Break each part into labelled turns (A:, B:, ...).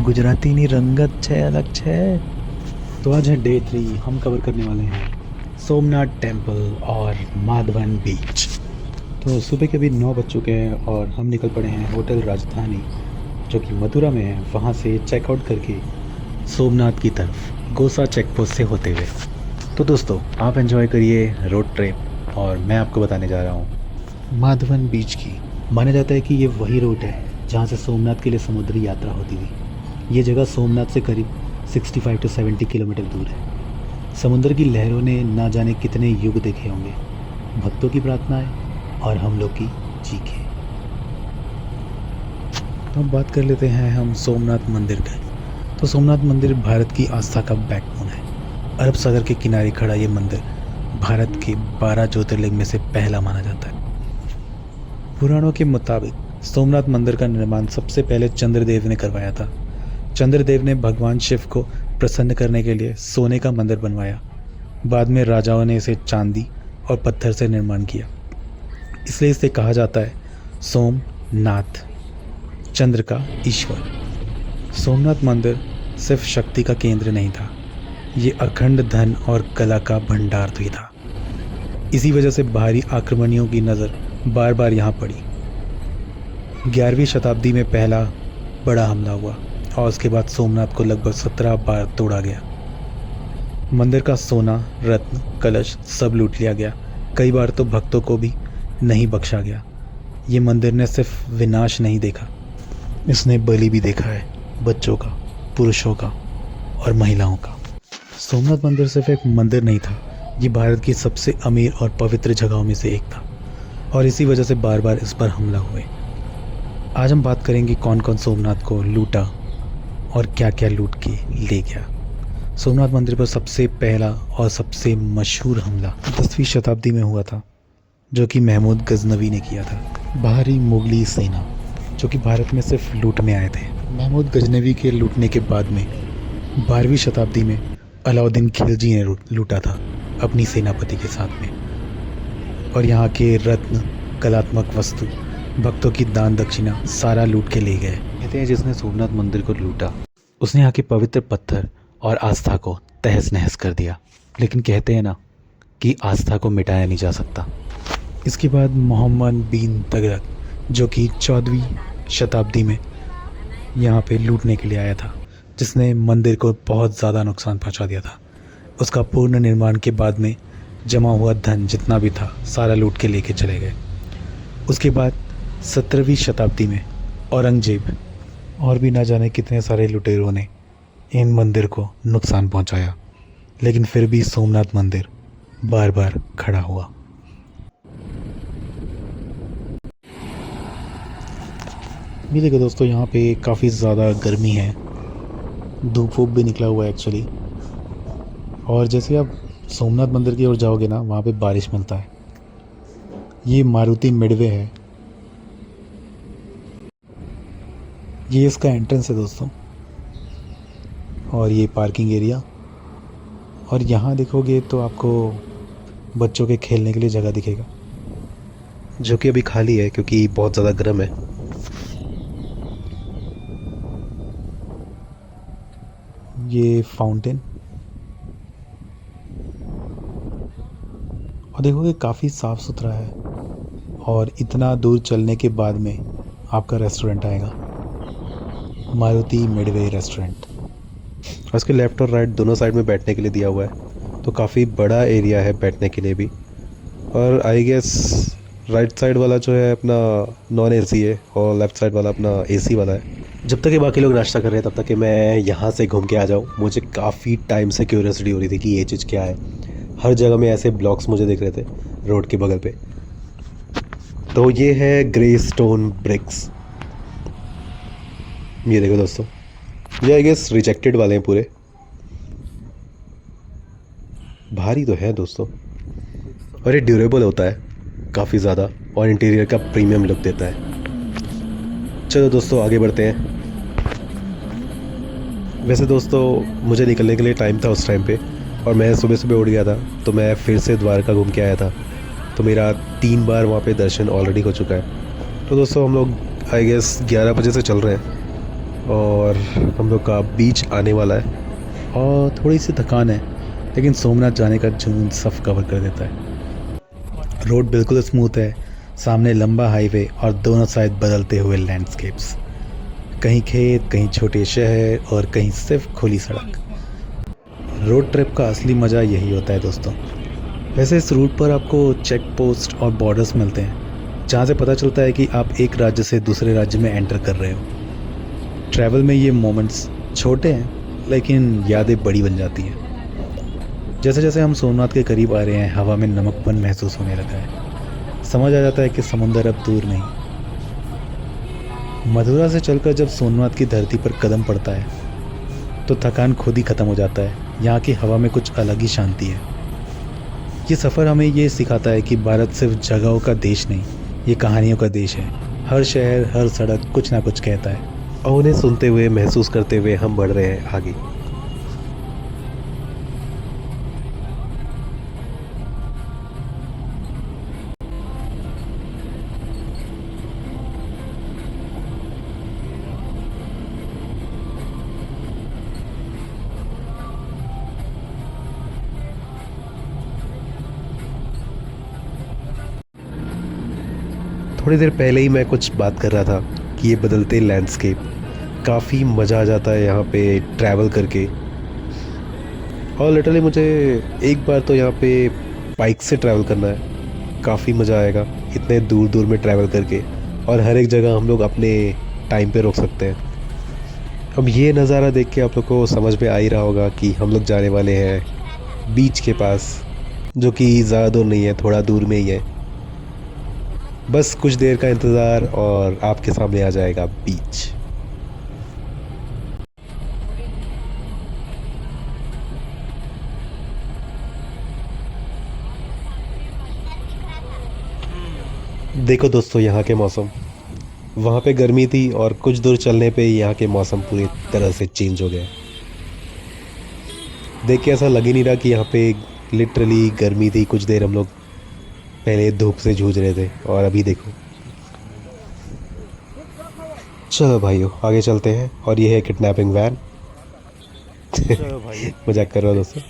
A: गुजरातीनी रंगत છે अलग છે।
B: तो आज है डे 3। हम कवर करने वाले हैं सोमनाथ टेम्पल और माधवन बीच। तो सुबह के अभी 9 बज चुके हैं और हम निकल पड़े हैं होटल राजधानी जो कि मथुरा में है, वहाँ से चेकआउट करके सोमनाथ की तरफ गोसा चेक पोस्ट से होते हुए। तो दोस्तों आप एंजॉय करिए रोड ट्रिप और मैं आपको बताने जा रहा हूँ माधवन बीच की। माना जाता है कि ये वही रोड है जहाँ से सोमनाथ के लिए समुद्री यात्रा होती थी। ये जगह सोमनाथ से करीब 65 to 70 किलोमीटर दूर है। समुद्र की लहरों ने ना जाने कितने युग देखे होंगे, भक्तों की प्रार्थनाएं और हम लोग की चीखें। तो अब बात कर लेते हैं हम सोमनाथ मंदिर की। तो सोमनाथ मंदिर भारत की आस्था का बैकबोन है। अरब सागर के किनारे खड़ा ये मंदिर भारत के 12 ज्योतिर्लिंग में से पहला माना जाता है। पुराणों के मुताबिक सोमनाथ मंदिर का निर्माण सबसे पहले चंद्रदेव ने करवाया था। चंद्रदेव ने भगवान शिव को प्रसन्न करने के लिए सोने का मंदिर बनवाया। बाद में राजाओं ने इसे चांदी और पत्थर से निर्माण किया, इसलिए इसे कहा जाता है सोमनाथ, चंद्र का ईश्वर। सोमनाथ मंदिर सिर्फ शक्ति का केंद्र नहीं था, ये अखंड धन और कला का भंडार भी था। इसी वजह से बाहरी आक्रमणियों की नज़र बार बार यहाँ पड़ी। 11वीं शताब्दी में पहला बड़ा हमला हुआ और उसके बाद सोमनाथ को लगभग 17 बार तोड़ा गया। मंदिर का सोना, रत्न, कलश सब लूट लिया गया। कई बार तो भक्तों को भी नहीं बख्शा गया। ये मंदिर ने सिर्फ विनाश नहीं देखा, इसने बलि भी देखा है, बच्चों का, पुरुषों का और महिलाओं का। सोमनाथ मंदिर सिर्फ एक मंदिर नहीं था, ये भारत की सबसे अमीर और पवित्र जगहों में से एक था और इसी वजह से बार बार इस पर हमला हुए। आज हम बात करेंगे कौन कौन सोमनाथ को लूटा और क्या क्या लूट के ले गया। सोमनाथ मंदिर पर सबसे पहला और सबसे मशहूर हमला 10वीं शताब्दी में हुआ था, जो कि महमूद गजनवी ने किया था। बाहरी मुगली सेना जो कि भारत में सिर्फ लूटने आए थे। महमूद गजनवी के लूटने के बाद में 12वीं शताब्दी में अलाउद्दीन खिलजी ने लूटा था अपनी सेनापति के साथ में, और यहाँ के रत्न, कलात्मक वस्तु, भक्तों की दान दक्षिणा सारा लूट के ले गए। कहते हैं जिसने सोमनाथ मंदिर को लूटा उसने यहाँ के पवित्र पत्थर और आस्था को तहस नहस कर दिया। लेकिन कहते हैं ना कि आस्था को मिटाया नहीं जा सकता। इसके बाद मोहम्मद बिन तुगलक जो कि 14वीं शताब्दी में यहाँ पे लूटने के लिए आया था, जिसने मंदिर को बहुत ज़्यादा नुकसान पहुँचा दिया था। उसका पूर्ण निर्माण के बाद में जमा हुआ धन जितना भी था सारा लूट के लेके चले गए। उसके बाद 17वीं शताब्दी में औरंगजेब और भी ना जाने कितने सारे लुटेरों ने इन मंदिर को नुकसान पहुंचाया, लेकिन फिर भी सोमनाथ मंदिर बार बार खड़ा हुआ। ये देखो दोस्तों, यहाँ पे काफ़ी ज़्यादा गर्मी है, धूप वूप भी निकला हुआ है एक्चुअली। और जैसे आप सोमनाथ मंदिर की ओर जाओगे ना, वहाँ पे बारिश मिलता है। ये मारुति मिडवे है, ये इसका एंट्रेंस है दोस्तों, और ये पार्किंग एरिया। और यहाँ देखोगे तो आपको बच्चों के खेलने के लिए जगह दिखेगा, जो कि अभी खाली है क्योंकि बहुत ज़्यादा गर्म है। ये फाउंटेन, और देखोगे काफ़ी साफ़ सुथरा है। और इतना दूर चलने के बाद में आपका रेस्टोरेंट आएगा, मारुति मिडवे रेस्टोरेंट। और इसके लेफ़्ट और राइट दोनों साइड में बैठने के लिए दिया हुआ है, तो काफ़ी बड़ा एरिया है बैठने के लिए भी। और आई गेस राइट साइड वाला जो है अपना नॉन एसी है और लेफ़्ट साइड वाला अपना एसी वाला है। जब तक कि बाकी लोग नाश्ता कर रहे हैं तब तक कि मैं यहाँ से घूम के आ जाऊँ। मुझे काफ़ी टाइम से क्यूरियोसिटी हो रही थी कि ये चीज़ क्या है। हर जगह में ऐसे ब्लॉक्स मुझे दिख रहे थे रोड के बगल पे। तो ये है ग्रे स्टोन ब्रिक्स। ये देखो दोस्तों, ये आई गेस रिजेक्टेड वाले हैं पूरे। भारी तो है दोस्तों, और ये ड्यूरेबल होता है काफ़ी ज़्यादा और इंटीरियर का प्रीमियम लुक देता है। चलो दोस्तों आगे बढ़ते हैं। वैसे दोस्तों मुझे निकलने के लिए टाइम था उस टाइम पे, और मैं सुबह सुबह उठ गया था, तो मैं फिर से द्वारका घूम के आया था। तो मेरा 3 बार वहाँ पे दर्शन ऑलरेडी हो चुका है। तो दोस्तों हम लोग आई गेस 11 बजे से चल रहे हैं
C: और हम लोग का बीच आने वाला है।
B: और थोड़ी सी थकान है, लेकिन सोमनाथ जाने का जुनून सब कवर कर देता है। रोड बिल्कुल स्मूथ है, सामने लंबा हाईवे और दोनों साइड बदलते हुए लैंडस्केप्स, कहीं खेत, कहीं छोटे शहर और कहीं सिर्फ खुली सड़क। रोड ट्रिप का असली मज़ा यही होता है दोस्तों। वैसे इस रूट पर आपको चेक पोस्ट और बॉर्डर्स मिलते हैं, जहाँ से पता चलता है कि आप एक राज्य से दूसरे राज्य में एंटर कर रहे हो। ट्रैवल में ये मोमेंट्स छोटे हैं, लेकिन यादें बड़ी बन जाती हैं। जैसे जैसे हम सोमनाथ के करीब आ रहे हैं, हवा में नमकपन महसूस होने लगा है। समझ आ जाता है कि समुंदर अब दूर नहीं। मथुरा से चलकर जब सोमनाथ की धरती पर कदम पड़ता है तो थकान खुद ही ख़त्म हो जाता है। यहाँ की हवा में कुछ अलग ही शांति है। ये सफ़र हमें ये सिखाता है कि भारत सिर्फ जगहों का देश नहीं, ये कहानियों का देश है। हर शहर, हर सड़क कुछ ना कुछ कहता है।
C: और उन्हें सुनते हुए, महसूस करते हुए हम बढ़ रहे हैं आगे। थोड़ी देर पहले ही मैं कुछ बात कर रहा था कि ये बदलते लैंडस्केप, काफ़ी मज़ा आ जाता है यहाँ पे ट्रैवल करके। और लिटरली मुझे एक बार तो यहाँ पे बाइक से ट्रैवल करना है, काफ़ी मज़ा आएगा इतने दूर दूर में ट्रैवल करके। और हर एक जगह हम लोग अपने टाइम पे रोक सकते हैं। अब ये नज़ारा देख के आप लोग को समझ में आ ही रहा होगा कि हम लोग जाने वाले हैं बीच के पास, जो कि ज़्यादा दूर नहीं है, थोड़ा दूर में ही है। बस कुछ देर का इंतज़ार और आपके सामने आ जाएगा बीच। देखो दोस्तों, यहाँ के मौसम, वहाँ पे गर्मी थी और कुछ दूर चलने पे यहाँ के मौसम पूरी तरह से चेंज हो गए। देख के ऐसा लग ही नहीं रहा कि यहाँ पे लिटरली गर्मी थी। कुछ देर हम लोग पहले धूप से जूझ रहे थे और अभी देखो। चलो भाइयों, आगे चलते हैं। और ये है किडनैपिंग वैन। मजाक कर रहा हूँ दोस्तों।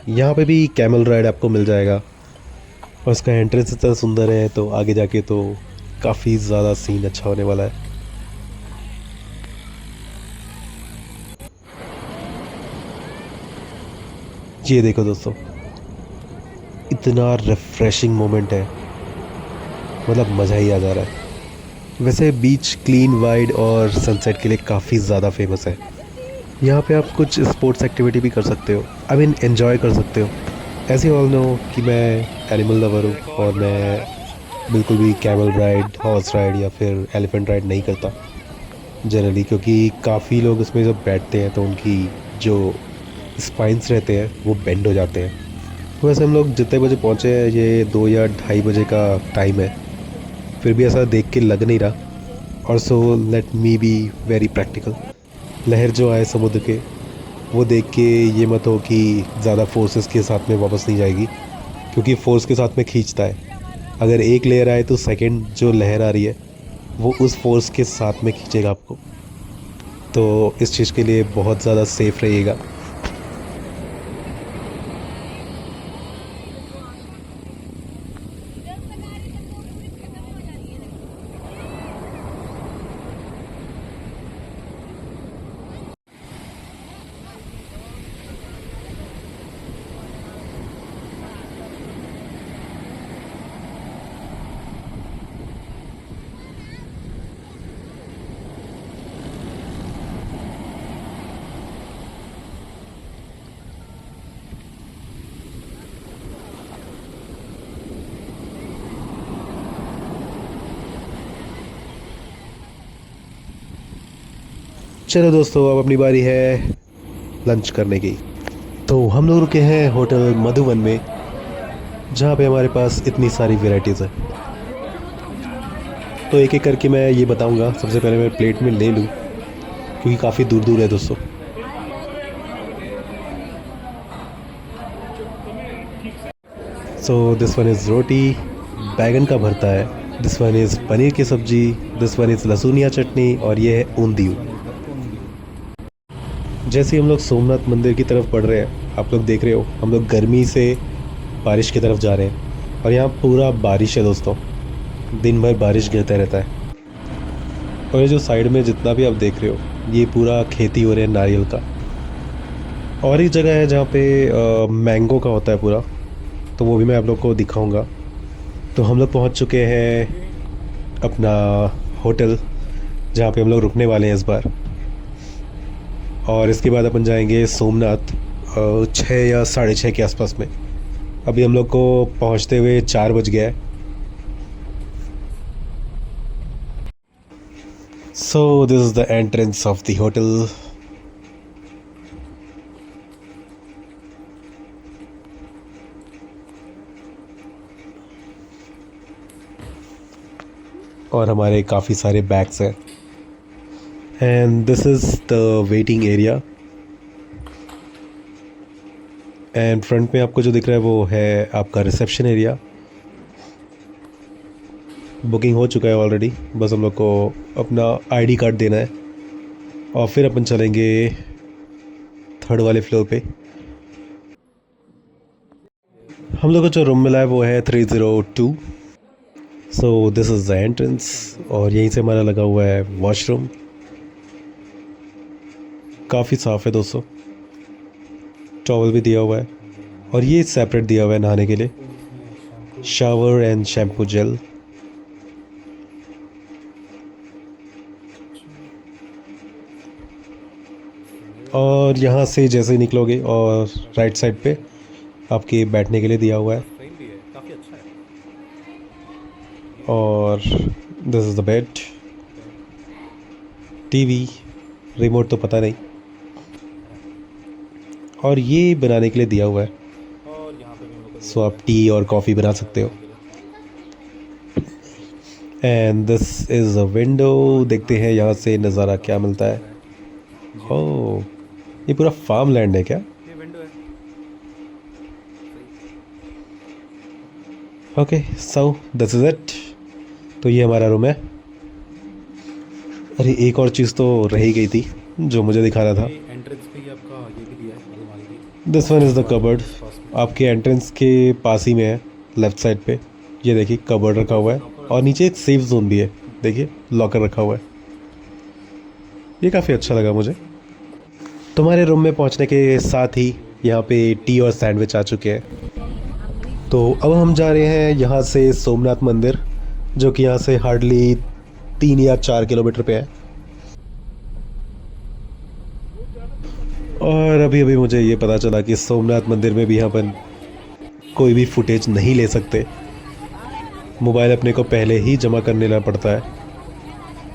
C: यहाँ पे भी कैमल राइड आपको मिल जाएगा और इसका एंट्रेंस इतना सुंदर है, तो आगे जाके तो काफ़ी ज़्यादा सीन अच्छा होने वाला है। ये देखो दोस्तों, इतना रिफ्रेशिंग मोमेंट है, मतलब मज़ा ही आ जा रहा है। वैसे बीच क्लीन, वाइड और सनसेट के लिए काफ़ी ज़्यादा फेमस है। यहाँ पे आप कुछ स्पोर्ट्स एक्टिविटी भी कर सकते हो, आई मीन एंजॉय कर सकते हो। ऐसे ऑल नो कि मैं एनिमल लवर हूँ और मैं बिल्कुल भी कैमल राइड, हॉर्स राइड या फिर एलिफेंट राइड नहीं करता जनरली, क्योंकि काफ़ी लोग उसमें जब बैठते हैं तो उनकी जो स्पाइंस रहते हैं वो बेंड हो जाते हैं। तो वैसे हम लोग जितने बजे पहुँचे हैं, ये 2 या 2:30 बजे का टाइम है, फिर भी ऐसा देख के लग नहीं रहा। और so let me be very practical. लहर जो आए समुद्र के, वो देख के ये मत हो कि ज़्यादा फोर्सेस के साथ में वापस नहीं जाएगी, क्योंकि फोर्स के साथ में खींचता है। अगर एक लेयर आए तो सेकंड जो लहर आ रही है वो उस फोर्स के साथ में खींचेगा आपको। तो इस चीज़ के लिए बहुत ज़्यादा सेफ रहिएगा। चलो दोस्तों, अब अपनी बारी है लंच करने की। तो हम लोग रुके हैं होटल मधुवन में, जहाँ पे हमारे पास इतनी सारी वेराइटीज़ है। तो एक एक करके मैं ये बताऊंगा। सबसे पहले मैं प्लेट में ले लूँ, क्योंकि काफ़ी दूर दूर है दोस्तों। सो दिस वन इज़ रोटी, बैगन का भरता है, दिस वन इज़ पनीर की सब्जी, दिस वन इज़ लहसुनिया चटनी और ये है ऊंधियू। जैसे ही हम लोग सोमनाथ मंदिर की तरफ बढ़ रहे हैं, आप लोग देख रहे हो हम लोग गर्मी से बारिश की तरफ जा रहे हैं और यहाँ पूरा बारिश है दोस्तों, दिन भर बारिश गिरता रहता है। और ये जो साइड में जितना भी आप देख रहे हो ये पूरा खेती हो रहा है नारियल का। और एक जगह है जहाँ पे मैंगो का होता है पूरा, तो वो भी मैं आप लोग को दिखाऊंगा। तो हम लोग पहुँच चुके हैं अपना होटल जहाँ पे हम लोग रुकने वाले हैं इस बार। और इसके बाद अपन जाएंगे सोमनाथ 6 या 6:30 के आसपास में। अभी हम लोग को पहुँचते हुए 4 बज गया है। So this is the entrance of the hotel. और हमारे काफ़ी सारे बैग्स हैं। And this is the waiting area. And front में आपको जो दिख रहा है वो है आपका रिसेप्शन एरिया। बुकिंग हो चुका है ऑलरेडी, बस हम लोग को अपना आईडी कार्ड देना है और फिर अपन चलेंगे 3rd वाले फ्लोर पे। हम लोग को जो रूम मिला है वो है 302। So this is the entrance और यहीं से हमारा लगा हुआ है वॉशरूम। काफ़ी साफ़ है दोस्तों, टॉवल भी दिया हुआ है और ये सेपरेट दिया हुआ है नहाने के लिए, शावर एंड शैम्पू जेल। और यहाँ से जैसे ही निकलोगे और राइट साइड पे आपके बैठने के लिए दिया हुआ है। और this is the bed, TV, remote तो पता नहीं, और ये बनाने के लिए दिया हुआ है। सो आप टी और कॉफ़ी बना सकते हो। And this is a window. देखते हैं यहाँ से नज़ारा क्या मिलता है। ओह, ये पूरा फार्म लैंड है क्या? Okay, so this is it. तो ये हमारा रूम है। अरे एक और चीज़ तो रह ही गई थी जो मुझे दिखाना था। This one is the cupboard. आपके एंट्रेंस के पास ही में है, लेफ़्ट साइड पे। ये देखिए कबर्ड रखा हुआ है और नीचे एक सेफ जोन भी है, देखिए लॉकर रखा हुआ है। ये काफ़ी अच्छा लगा मुझे। तुम्हारे रूम में पहुंचने के साथ ही यहाँ पे टी और सैंडविच आ चुके हैं। तो अब हम जा रहे हैं यहाँ से सोमनाथ मंदिर, जो कि यहाँ से हार्डली 3 या 4 किलोमीटर पे है। और अभी अभी मुझे ये पता चला कि सोमनाथ मंदिर में भी यहाँ पर कोई भी फुटेज नहीं ले सकते। मोबाइल अपने को पहले ही जमा करने ला पड़ता है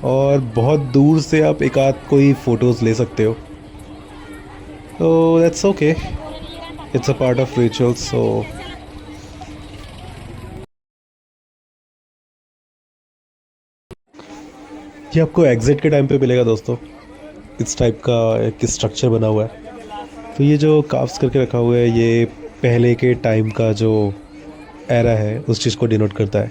C: और बहुत दूर से आप एक आध कोई फ़ोटोज़ ले सकते हो। तो that's okay, it's a part of rituals. So ये आपको एग्ज़िट के टाइम पे मिलेगा दोस्तों। इस टाइप का एक स्ट्रक्चर बना हुआ है। तो ये जो काफ्स करके रखा हुआ है ये पहले के टाइम का जो एरा है उस चीज़ को डिनोट करता है।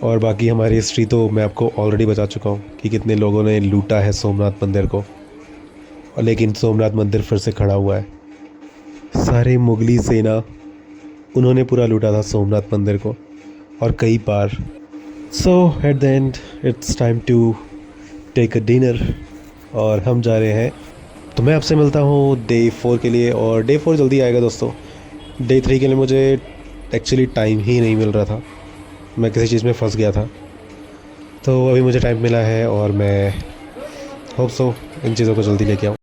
C: और बाकी हमारी हिस्ट्री तो मैं आपको ऑलरेडी बता चुका हूँ कि कितने लोगों ने लूटा है सोमनाथ मंदिर को, और लेकिन सोमनाथ मंदिर फिर से खड़ा हुआ है। सारे मुगली सेना उन्होंने पूरा लूटा था सोमनाथ मंदिर को और कई बार। So at the end it's time to take a dinner और हम जा रहे हैं। तो मैं आपसे मिलता हूँ डे 4 के लिए, और डे 4 जल्दी आएगा दोस्तों। डे 3 के लिए मुझे एक्चुअली टाइम ही नहीं मिल रहा था, मैं किसी चीज़ में फंस गया था। तो अभी मुझे टाइम मिला है और मैं होप सो इन चीज़ों को जल्दी लेके आऊँ।